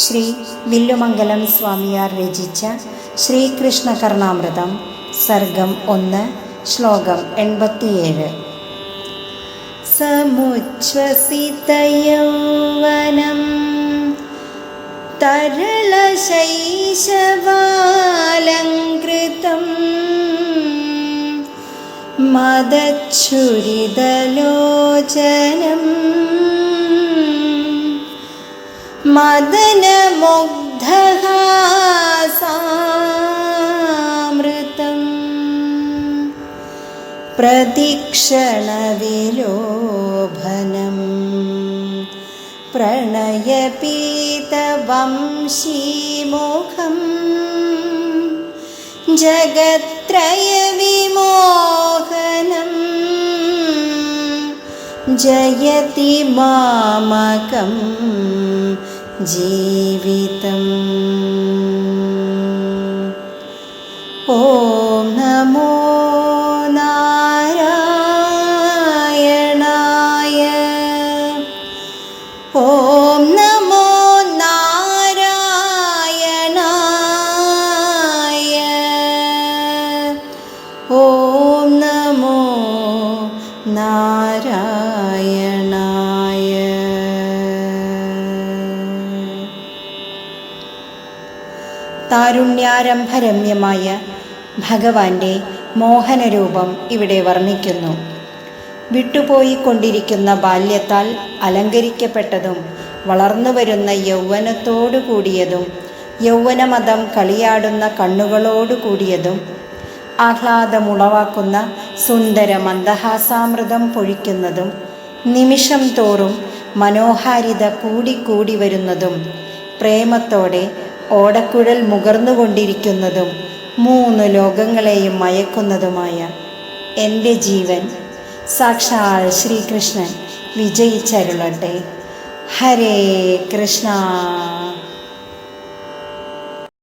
ശ്രീ വില്ലുമംഗലം സ്വാമിയാർ രചിച്ച ശ്രീകൃഷ്ണ കർണാമൃതം സർഗം 1 ശ്ലോകം 87. സമുച്ഛ്വസിതയൗവനം തരളശൈശവാലംകൃതം മദച്ഛുരിതലോചനം മദനമുഗ്ധഹാസാമൃതം പ്രദീക്ഷണവിലോഭനം പ്രണയപീതവംശീമുഖം ജഗത്രയവിമോഹനം ജയതി മാമകം ജീവിതം. ഓം നമോ നാരായണായ. ഓം നമോ നാരായണായ. ഓം നമോ നാരായണായ. താരുണ്യാരംഭരമ്യമായ ഭഗവാന്റെ മോഹനരൂപം ഇവിടെ വർണ്ണിക്കുന്നു. വിട്ടുപോയിക്കൊണ്ടിരിക്കുന്ന ബാല്യത്താൽ അലങ്കരിക്കപ്പെട്ടതും വളർന്നുവരുന്ന യൗവനത്തോടു കൂടിയതും യൗവനമതം കളിയാടുന്ന കണ്ണുകളോടു കൂടിയതും ആഹ്ലാദമുളവാക്കുന്ന സുന്ദര മന്ദഹാസാമൃതം പൊഴിക്കുന്നതും നിമിഷം തോറും മനോഹാരിത കൂടിക്കൂടി വരുന്നതും പ്രേമത്തോടെ ഓടക്കുഴൽ മുകർന്നുകൊണ്ടിരിക്കുന്നതും 3 ലോകങ്ങളെയും മയക്കുന്നതുമായ എൻ്റെ ജീവൻ സാക്ഷാൽ ശ്രീകൃഷ്ണൻ വിജയിച്ചരുളട്ടെ. ഹരേ കൃഷ്ണ.